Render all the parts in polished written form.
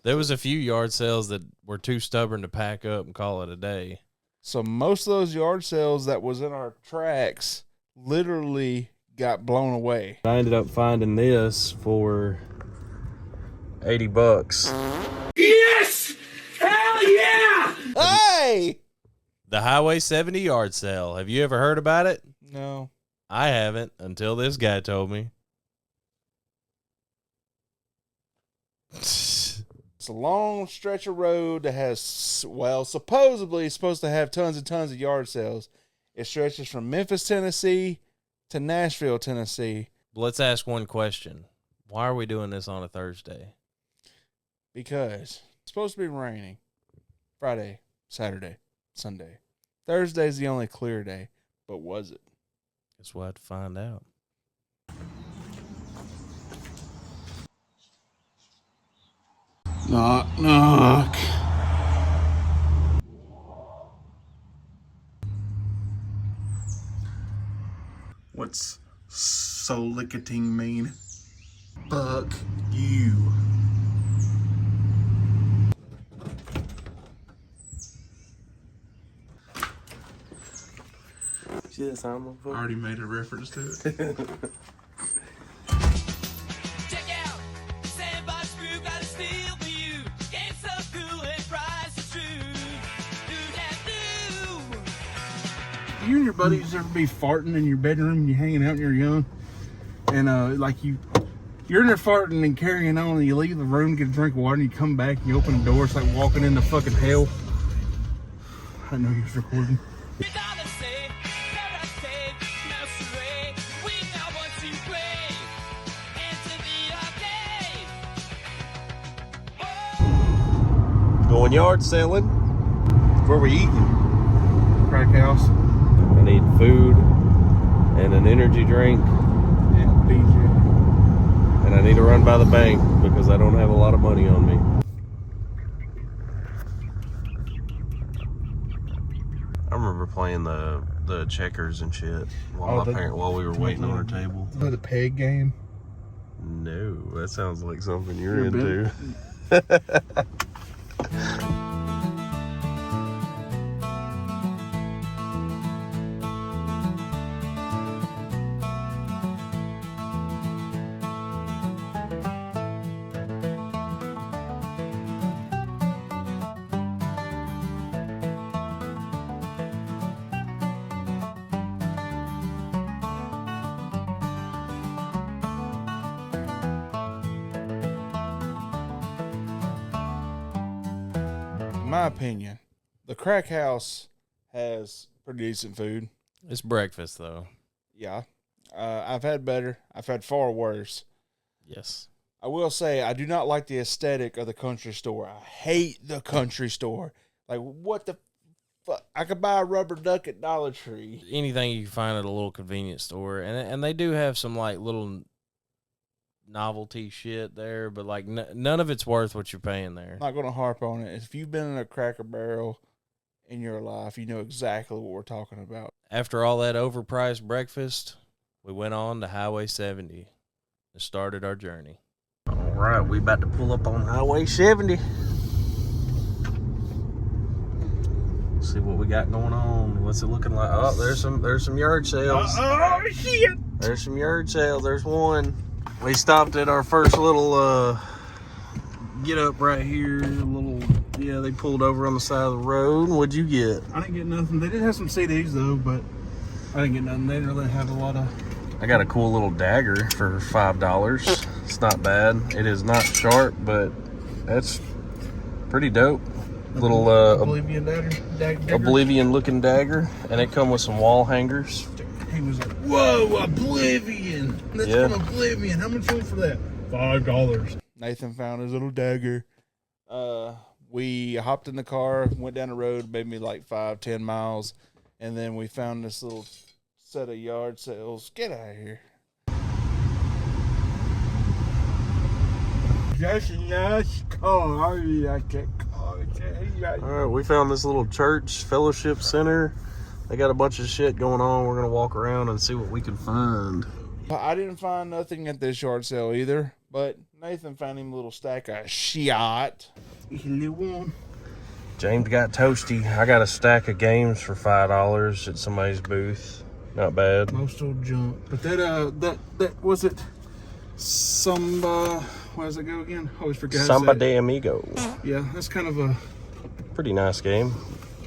There was a few yard sales that were too stubborn to pack up and call it a day. So most of those yard sales that was in our tracks literally got blown away. I ended up finding this for $80. Yes! Hell yeah! Hey! The Highway 70 yard sale. Have you ever heard about it? No. I haven't until this guy told me. It's a long stretch of road that has, well, supposedly it's supposed to have tons and tons of yard sales. It stretches from Memphis, Tennessee to Nashville, Tennessee. Let's ask one question. Why are we doing this on a Thursday? Because it's supposed to be raining Friday, Saturday, Sunday. Thursday's the only clear day, but was it? Guess we'll have to find out. Knock, knock. What's solicking mean? Fuck you. See that sound? I already made a reference to it. Check out Sandbox Group, got a steal for you. Game so cool and price is true. Do that do. You and your buddies ever be farting in your bedroom and you're hanging out and you're young? And like you're in there farting and carrying on and you leave the room, get a drink of water, and you come back and you open the door, it's like walking into fucking hell. I know you was recording. $3 save, paradise save, mouse array. We now want to play. Enter the arcade. Going yard selling. Where we eating? Crack house. I need food and an energy drink. And BJ. And I need to run by the bank because I don't have a lot of money on me. I remember playing the checkers and shit while while we were waiting on our table. The peg game. No, that sounds like something you're You're into. In my opinion, the crack house has pretty decent food. It's breakfast, though. Yeah. I've had better. I've had far worse. Yes. I will say I do not like the aesthetic of the country store. I hate the country store. Like, what the fuck? I could buy a rubber duck at Dollar Tree. Anything you can find at a little convenience store. And they do have some, like, little novelty shit there, but, like, none of it's worth what you're paying there. I'm not going to harp on it. If you've been in a Cracker Barrel in your life, you know exactly what we're talking about. After all that overpriced breakfast, we went on to Highway 70 and started our journey. All right, we about to pull up on Highway 70. See what we got going on. What's it looking like? Oh, there's some yard sales. Oh shit! There's some yard sales. There's one. We stopped at our first little get up right here. They pulled over on the side of the road. What'd you get? I didn't get nothing. They did have some CDs though, but I didn't get nothing. They didn't really have a lot of. I got a cool little dagger for $5. It's not bad. It is not sharp, but that's pretty dope. Little Oblivion dagger. Oblivion looking dagger, and it come with some wall hangers. He was like, "Whoa, Oblivion! That's from Oblivion. How much for that? $5." Nathan found his little dagger. We hopped in the car, went down the road, maybe like 5-10 miles, and then we found this little set of yard sales. Get out of here. That's a nice car. I can't call it. All right, we found this little church fellowship center. They got a bunch of shit going on. We're gonna walk around and see what we can find. I didn't find nothing at this yard sale either, but Nathan found him a little stack of shit. Little one. James got toasty. I got a stack of games for $5 at somebody's booth. Not bad. Most old junk. But that was it. Samba. Where does it go again? I always forget. Samba de Amigo. Yeah, that's kind of a Pretty nice game.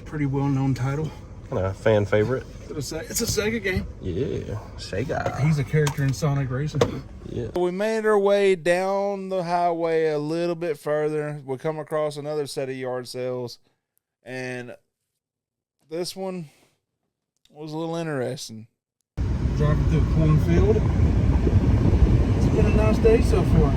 pretty well-known title. Kind of fan favorite. It's a Sega game. Yeah, Sega. He's a character in Sonic Racing. Yeah. We made our way down the highway a little bit further. We come across another set of yard sales, and this one was a little interesting. Driving through a cornfield. It's been a nice day so far.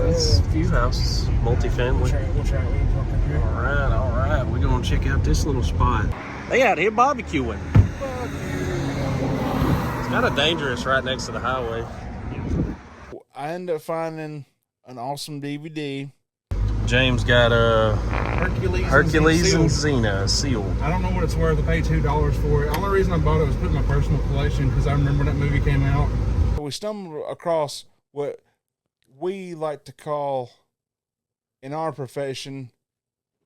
It's a few houses, multifamily. We'll try it. Parking here. All right. We're gonna check out this little spot. They out here barbecuing. It's kind of dangerous right next to the highway. I ended up finding an awesome DVD. James got a Hercules and Sealed. Xena sealed. I don't know what it's worth. I paid $2 for it. The only reason I bought it was put in my personal collection because I remember when that movie came out. We stumbled across what we like to call, in our profession,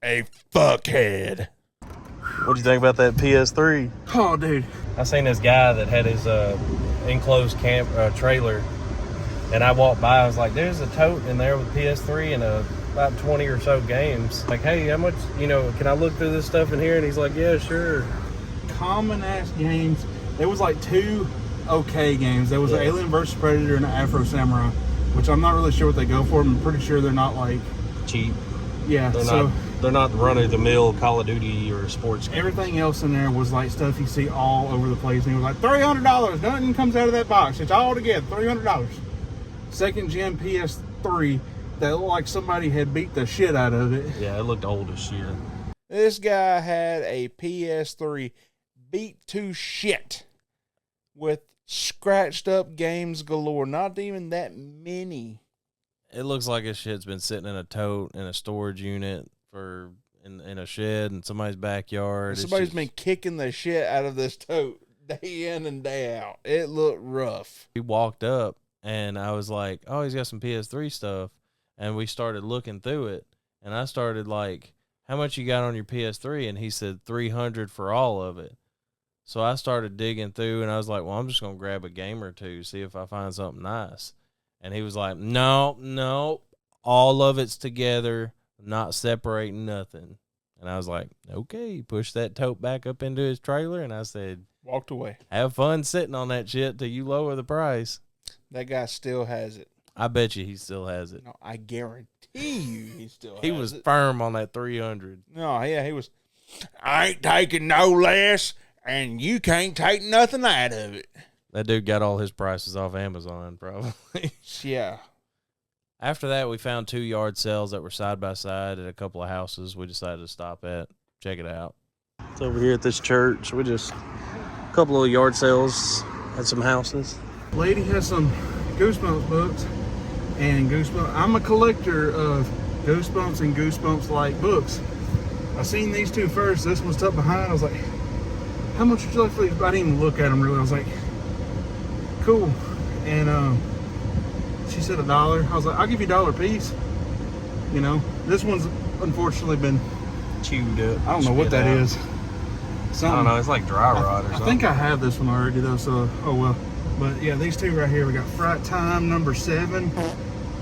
a fuckhead. What do you think about that PS3? Oh, dude. I seen this guy that had his enclosed camp trailer, and I walked by. I was like, "There's a tote in there with PS3 and about 20 or so games." Like, hey, how much? Can I look through this stuff in here? And he's like, "Yeah, sure." Common ass games. There was like two okay games. There was an Alien vs Predator and an Afro Samurai, which I'm not really sure what they go for. I'm pretty sure they're not like Cheap. yeah. They're not run-of-the-mill Call of Duty or sports games. Everything else in there was like stuff you see all over the place. And it was like $300. Nothing comes out of that box. It's all together. $300. Second gen PS3 that looked like somebody had beat the shit out of it. Yeah, it looked old as shit. This guy had a PS3 beat to shit with scratched up games galore. Not even that many. It looks like this shit's been sitting in a tote in a storage unit in a shed in somebody's backyard. Somebody's been kicking the shit out of this tote day in and day out. It looked rough. We walked up and I was like, "Oh, he's got some PS3 stuff," and we started looking through it. And I started like, "How much you got on your PS3?" And he said $300 for all of it. So I started digging through, and I was like, "Well, I'm just gonna grab a game or two, see if I find something nice." And he was like, No, all of it's together, not separating nothing." And I was like, "Okay." He pushed that tote back up into his trailer, and I said, Walked away. "Have fun sitting on that shit till you lower the price." That guy still has it. I bet you he still has it. No, I guarantee you he still has it. He was firm on that 300. No, yeah, he was. I ain't taking no less, and you can't take nothing out of it. That dude got all his prices off Amazon, probably. Yeah. After that, we found 2 yard sales that were side by side at a couple of houses we decided to stop at. Check it out. It's over here at this church. A couple of yard sales at some houses. Lady has some Goosebumps books, and I'm a collector of Goosebumps and Goosebumps-like books. I seen these two first. This one's tucked behind. I was like, "How much would you like for these?" I didn't even look at them really. I was like, "Cool." And she said $1. I was like, "I'll give you $1 a piece." This one's unfortunately been Chewed up. I don't know what that is. I don't know. It's like dry rot or something. I think I have this one already though, so oh well. But yeah, these two right here, we got Fright Time number 7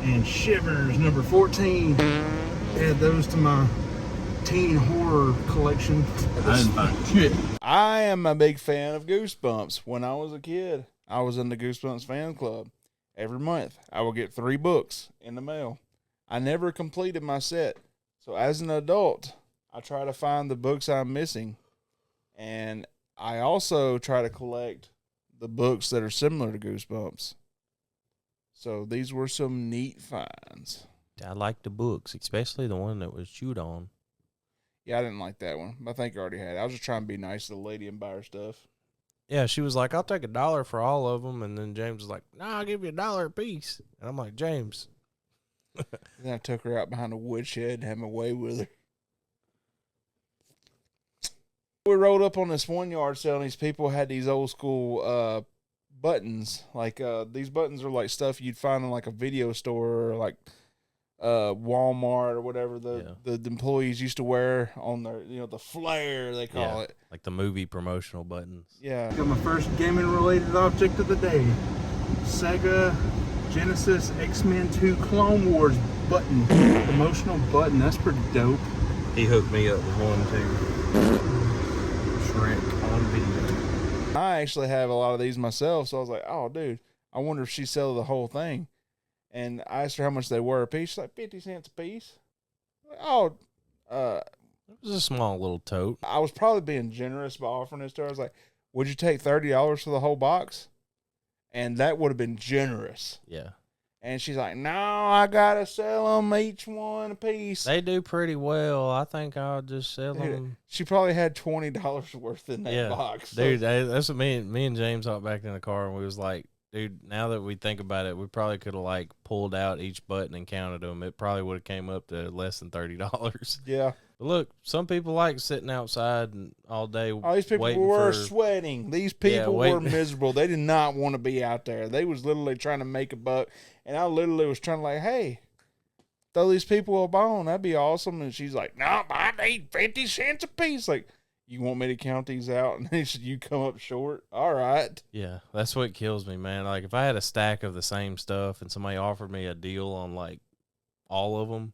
and Shivers number 14. Add those to my teen horror collection. I am a big fan of Goosebumps. When I was a kid, I was in the Goosebumps fan club. Every month, I would get 3 books in the mail. I never completed my set. So as an adult, I try to find the books I'm missing. And I also try to collect the books that are similar to Goosebumps. So these were some neat finds. I like the books, especially the one that was chewed on. Yeah, I didn't like that one. I think I already had it. I was just trying to be nice to the lady and buy her stuff. Yeah, she was like, "I'll take $1 for all of them." And then James was like, "Nah, I'll give you $1 a piece." And I'm like, "James." Then I took her out behind a woodshed and had my way with her. We rolled up on this one yard sale, and these people had these old school buttons. Like these buttons are like stuff you'd find in like a video store or like Walmart or whatever the employees used to wear on their, the flare they call it. Like the movie promotional buttons. Yeah. Got my first gaming related object of the day. Sega Genesis X-Men 2 Clone Wars button. Promotional button. That's pretty dope. He hooked me up with one too. Shrek on video. I actually have a lot of these myself, so I was like, oh dude, I wonder if she sells the whole thing. And I asked her how much they were a piece. She's like 50 cents a piece. Oh, it was a small little tote. I was probably being generous by offering this to her. I was like, would you take $30 for the whole box? And that would have been generous. Yeah. And she's like, no, I got to sell them each one a piece. They do pretty well. I think I'll just sell them. She probably had $20 worth in that box. So. Dude, that's what me and James talked back in the car, and we was like, dude, now that we think about it, we probably could have like pulled out each button and counted them. It probably would have came up to less than $30. Yeah. But look, some people like sitting outside and all day. All these people were sweating. These people were miserable. They did not want to be out there. They was literally trying to make a buck. And I literally was trying to like, hey, throw these people a bone. That'd be awesome. And she's like, no, I need 50 cents a piece. Like, you want me to count these out? And then you come up short? All right. Yeah, that's what kills me, man. Like, if I had a stack of the same stuff and somebody offered me a deal on, like, all of them,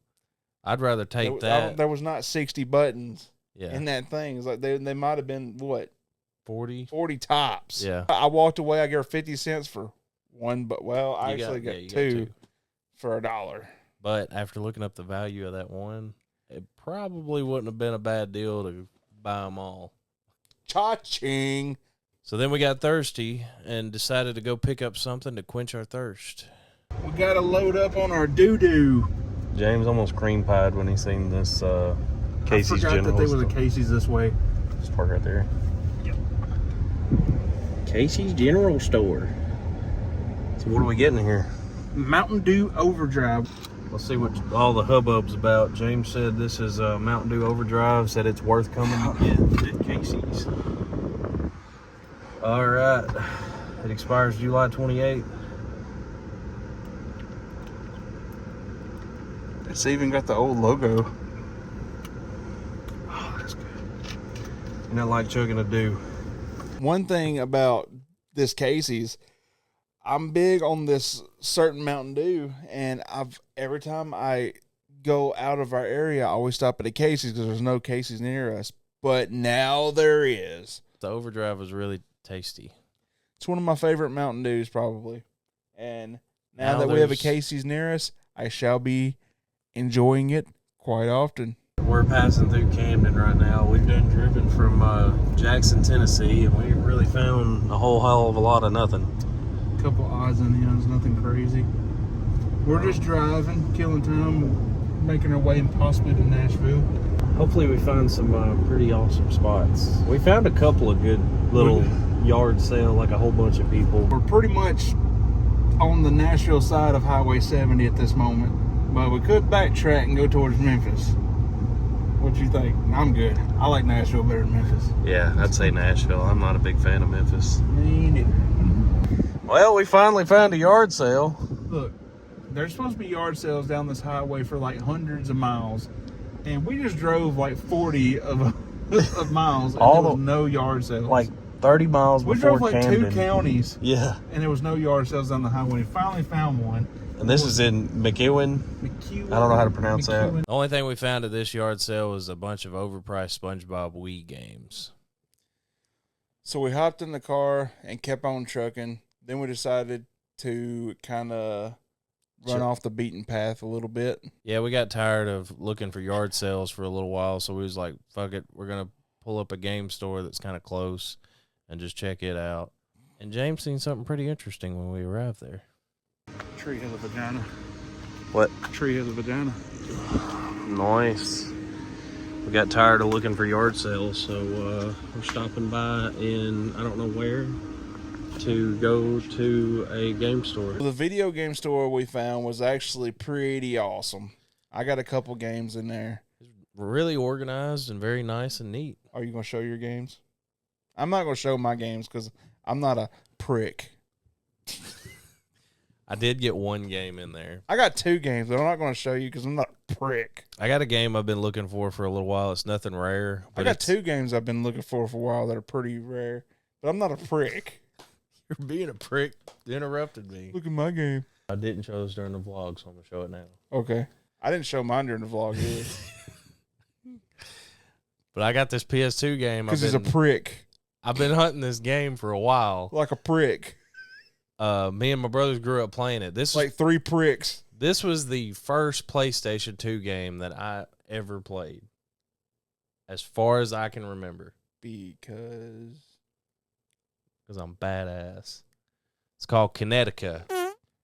I'd rather take that. There was not 60 buttons in that thing. It's like they might have been, what? 40? 40 tops. Yeah. I walked away. I gave her 50 cents for one, but, well, I actually got two for $1. But after looking up the value of that one, it probably wouldn't have been a bad deal to buy them all. Cha-ching. So then we got thirsty and decided to go pick up something to quench our thirst. We got to load up on our doo-doo. James almost cream pied when he seen this Casey's General. I forgot that there was a Casey's this way. Just park right there. Yep. Casey's General Store. So what are we getting here? Mountain Dew Overdrive. Let's see what all the hubbub's about. James said this is Mountain Dew Overdrive, said it's worth coming to get at Casey's. All right. It expires July 28th. It's even got the old logo. Oh, that's good. And I like chugging a Dew. One thing about this Casey's, I'm big on this certain Mountain Dew, and every time I go out of our area, I always stop at a Casey's because there's no Casey's near us. But now there is. The Overdrive was really tasty. It's one of my favorite Mountain Dews, probably. And now that we have a Casey's near us, I shall be enjoying it quite often. We're passing through Camden right now. We've done driven from Jackson, Tennessee, and we really found a whole hell of a lot of nothing. Couple odds and ends, nothing crazy. We're just driving, killing time, making our way possibly to Nashville. Hopefully we find some pretty awesome spots. We found a couple of good little yard sale, like a whole bunch of people. We're pretty much on the Nashville side of Highway 70 at this moment, but we could backtrack and go towards Memphis. What you think? I'm good. I like Nashville better than Memphis. Yeah, I'd say Nashville. I'm not a big fan of Memphis. Me neither. Well, we finally found a yard sale. Look, there's supposed to be yard sales down this highway for like hundreds of miles, and we just drove like 40 of miles, and there was no yard sales. Like 30 miles we before drove like Camden. 2 counties. Yeah. And there was no yard sales on the highway. We finally found one. And this is in McEwen. I don't know how to pronounce that. The only thing we found at this yard sale was a bunch of overpriced SpongeBob Wii games. So we hopped in the car and kept on trucking. Then we decided to kind of run off the beaten path a little bit. Yeah, we got tired of looking for yard sales for a little while, so we was like, fuck it, we're going to pull up a game store that's kind of close and just check it out. And James seen something pretty interesting when we arrived there. Tree has a vagina. What? Tree has a vagina. Nice. We got tired of looking for yard sales, so we're stopping by in, I don't know where, to go to a game store. The video game store we found was actually pretty awesome. I got a couple games in there. Really organized and very nice and neat. Are you going to show your games? I'm not going to show my games because I'm not a prick. I did get one game in there. I got 2 games, but I'm not going to show you because I'm not a prick. I got a game I've been looking for a little while. It's nothing rare. But I got 2 games I've been looking for a while that are pretty rare, but I'm not a prick. You're being a prick. You interrupted me. Look at my game. I didn't show this during the vlog, so I'm going to show it now. Okay. I didn't show mine during the vlog either. But I got this PS2 game. Because he's a prick. I've been hunting this game for a while. Like a prick. Me and my brothers grew up playing it. Like 3 pricks. This was the first PlayStation 2 game that I ever played, as far as I can remember. Because I'm badass. It's called Kinetica.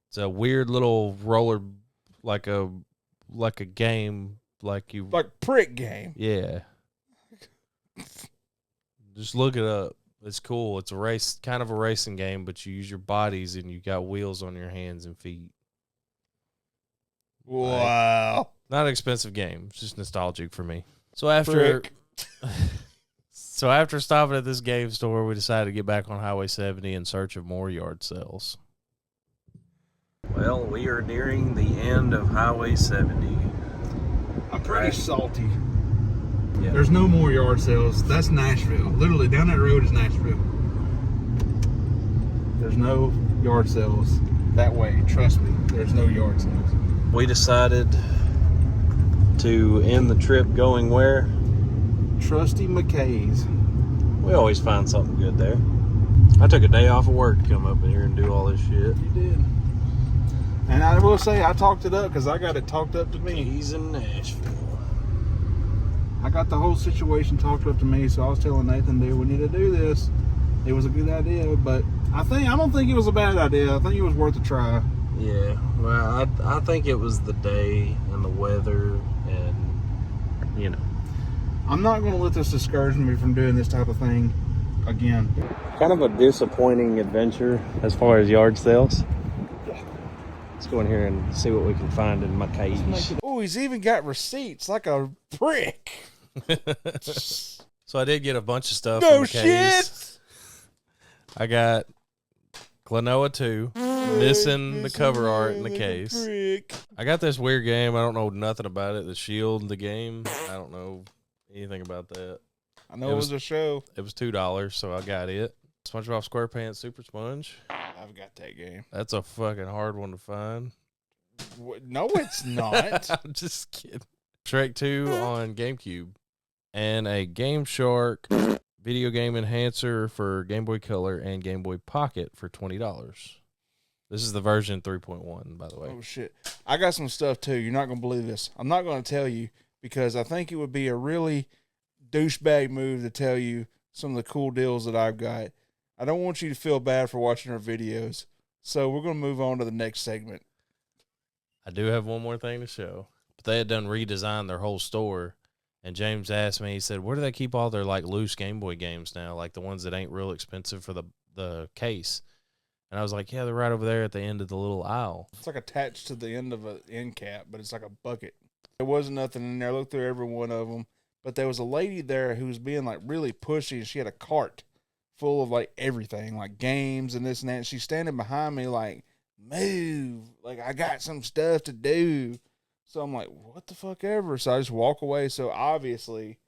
It's a weird little roller, like a game, like prick game. Yeah. Just look it up. It's cool. It's kind of a racing game, but you use your bodies and you got wheels on your hands and feet. Wow. Not an expensive game. It's just nostalgic for me. So after stopping at this game store, we decided to get back on Highway 70 in search of more yard sales. Well, we are nearing the end of Highway 70. I'm pretty salty. Yeah. There's no more yard sales. That's Nashville. Literally, down that road is Nashville. There's no yard sales that way. Trust me, there's no yard sales. We decided to end the trip going where? Trusty McKay's. We always find something good there. I took a day off of work to come up in here and do all this shit. You did. And I will say, I talked it up because I got it talked up to me. He's in Nashville. I got the whole situation talked up to me, so I was telling Nathan, dude, we need to do this. It was a good idea, but I don't think it was a bad idea. I think it was worth a try. Yeah, well, I think it was the day and the weather and, I'm not going to let this discourage me from doing this type of thing again. Kind of a disappointing adventure as far as yard sales. Let's go in here and see what we can find in McKay's. Oh, he's even got receipts like a prick. So I did get a bunch of stuff No from McKay's. shit. I got Klonoa 2, missing the cover art in the case. Prick. I got this weird game. I don't know nothing about it. The Shield, the game. I don't know anything about that. I know it was a show. It was $2, so I got it. SpongeBob SquarePants Super Sponge. I've got that game. That's a fucking hard one to find. No, it's not. I'm just kidding. Shrek 2 on GameCube. And a Game Shark video game enhancer for Game Boy Color and Game Boy Pocket for $20. This is the version 3.1, by the way. Oh, shit. I got some stuff, too. You're not going to believe this. I'm not going to tell you because I think it would be a really douchebag move to tell you some of the cool deals that I've got. I don't want you to feel bad for watching our videos. So we're going to move on to the next segment. I do have one more thing to show. But they had done redesigned their whole store. And James asked me, he said, where do they keep all their like loose Game Boy games now? Like the ones that ain't real expensive for the case. And I was like, yeah, they're right over there at the end of the little aisle. It's like attached to the end of an end cap, but it's like a bucket. There wasn't nothing in there. I looked through every one of them. But there was a lady there who was being like really pushy. And she had a cart full of like everything, like games and this and that. And she's standing behind me like, move. Like, I got some stuff to do. So I'm like, what the fuck ever? So I just walk away. So obviously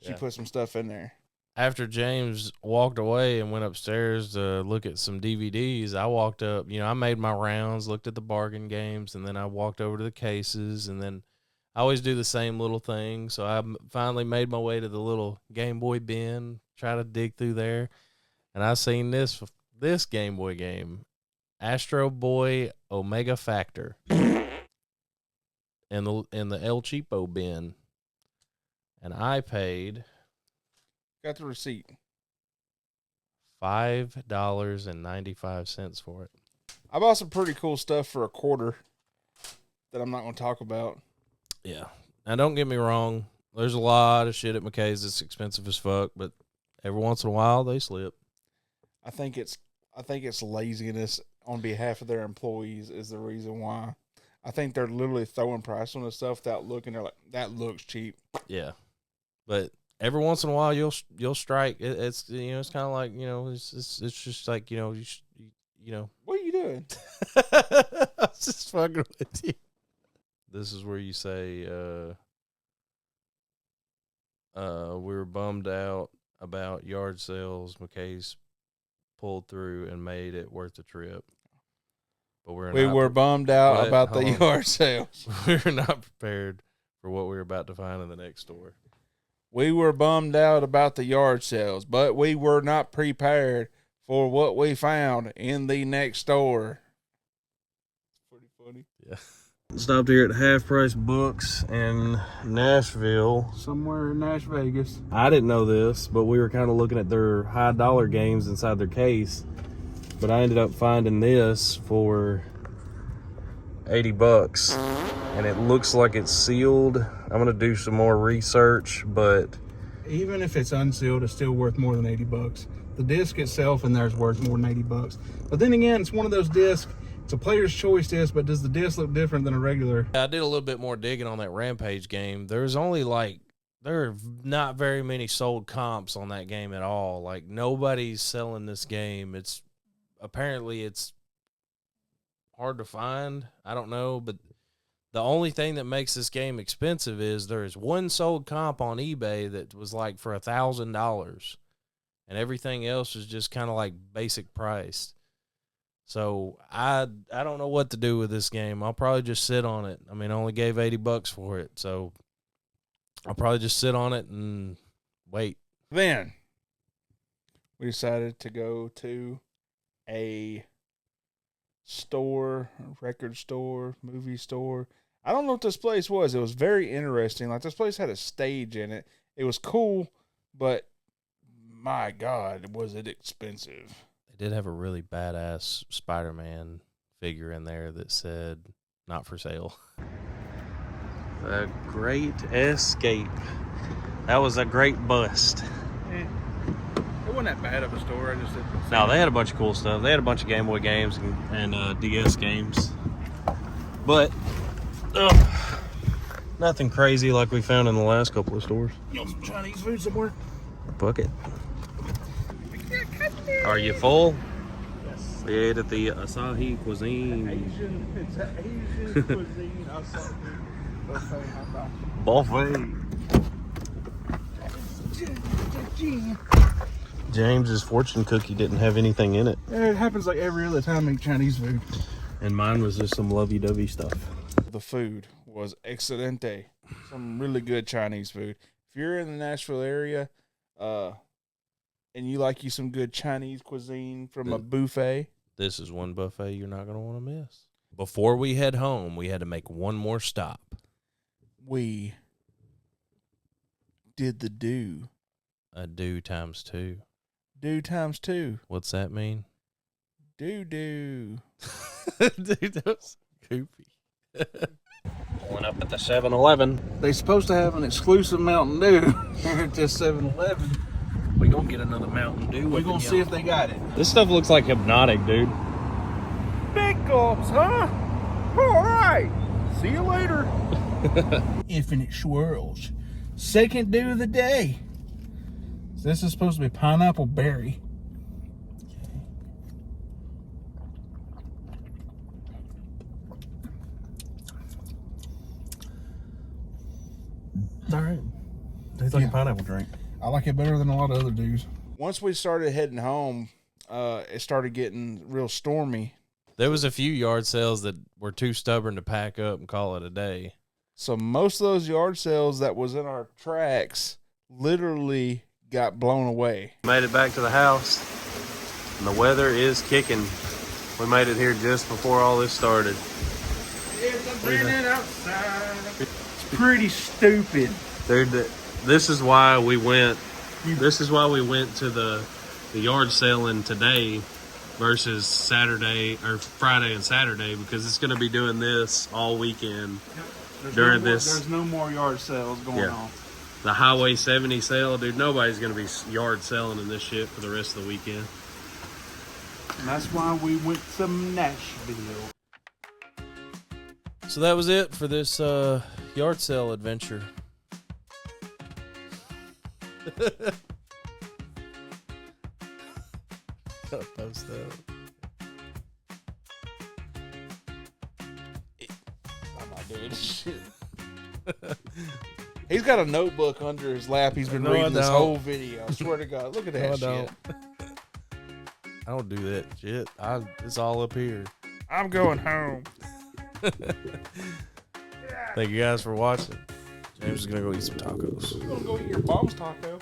she put some stuff in there. After James walked away and went upstairs to look at some DVDs, I walked up, I made my rounds, looked at the bargain games, and then I walked over to the cases, and then I always do the same little thing. So I finally made my way to the little Game Boy bin, try to dig through there, and I seen this Game Boy game, Astro Boy Omega Factor, in the El Cheapo bin, and I paid Got the receipt. $5.95 for it. I bought some pretty cool stuff for $0.25 that I'm not going to talk about. Yeah. Now, don't get me wrong. There's a lot of shit at McKay's that's expensive as fuck, but every once in a while they slip. I think it's laziness on behalf of their employees is the reason why. I think they're literally throwing price on the stuff without looking. They're like, that looks cheap. Yeah. But every once in a while you'll strike. It's it's kind of like, it's just like, you you know. What are you doing? I was just fucking with you. This is where you say, we were bummed out about yard sales. McKay's pulled through and made it worth the trip. But We were bummed out Wait, about the hold on. yard sales. We were not prepared for what we were about to find in the next store. We were bummed out about the yard sales, but we were not prepared for what we found in the next store. Pretty funny. Yeah. Stopped here at Half Price Books in Nashville. Somewhere in Nash Vegas. I didn't know this, but we were kind of looking at their high dollar games inside their case. But I ended up finding this for $80, and it looks like it's sealed. I'm gonna do some more research, but Even if it's unsealed, it's still worth more than $80. The disc itself in there is worth more than $80. But then again, it's one of those discs. It's a player's choice disc, but does the disc look different than a regular? I did a little bit more digging on that Rampage game. There's only there are not very many sold comps on that game at all. Like, nobody's selling this game. Apparently it's hard to find. I don't know, but the only thing that makes this game expensive is there is one sold comp on eBay that was like for $1,000, and everything else is just kind of like basic priced. So I don't know what to do with this game. I'll probably just sit on it. I mean, I only gave $80 for it, so I'll probably just sit on it and wait. Then we decided to go to a store, record store, movie store. I don't know what this place was. It was very interesting. Like, this place had a stage in it. It was cool, but my God, was it expensive. They did have a really badass Spider-Man figure in there that said not for sale. The Great Escape. That was a great bust. It wasn't that bad of a store. I just didn't. No, they had a bunch of cool stuff. They had a bunch of Game Boy games and DS games. But nothing crazy like we found in the last couple of stores. You want some Chinese food somewhere? Book it. Are you full? Yes. We ate at the Asahi Cuisine. It's Asian cuisine. Buffet. James's fortune cookie didn't have anything in it. Yeah, it happens like every other time I make Chinese food. And mine was just some lovey-dovey stuff. The food was excelente. Some really good Chinese food. If you're in the Nashville area, and you like some good Chinese cuisine from a buffet, This is one buffet you're not going to want to miss. Before we head home, we had to make one more stop. we did the do. A do times 2. Do times 2. What's that mean? Do. Dude, that was goofy. Going up at the 7-Eleven. They're supposed to have an exclusive Mountain Dew at this 7-Eleven. We gonna get another Mountain Dew. We're going to see if they got it. This stuff looks like Hypnotic, dude. Big gulps, huh? All right. See you later. Infinite swirls. Second dew of the day. This is supposed to be pineapple berry. All right. Tastes like a pineapple drink. I like it better than a lot of other dews. Once we started heading home, it started getting real stormy. There was a few yard sales that were too stubborn to pack up and call it a day. So most of those yard sales that was in our tracks literally got blown away. Made it back to the house, and the weather is kicking. We made it here just before all this started. It's raining outside. It's pretty stupid. Dude, this is why we went. This is why we went to the yard selling today versus Saturday or Friday and Saturday, because it's going to be doing this all weekend. There's no more yard sales going on. The Highway 70 sale, dude. Nobody's going to be yard selling in this shit for the rest of the weekend. And that's why we went to Nashville. So that was it for this yard sale adventure. Gotta post that. shit. He's got a notebook under his lap. He's been No, I reading this don't. whole video. I swear to God. Look at that No, I shit. don't. I don't do that shit. It's all up here. I'm going home. Thank you guys for watching. James is gonna go eat some tacos. I'm going to go eat your mom's taco.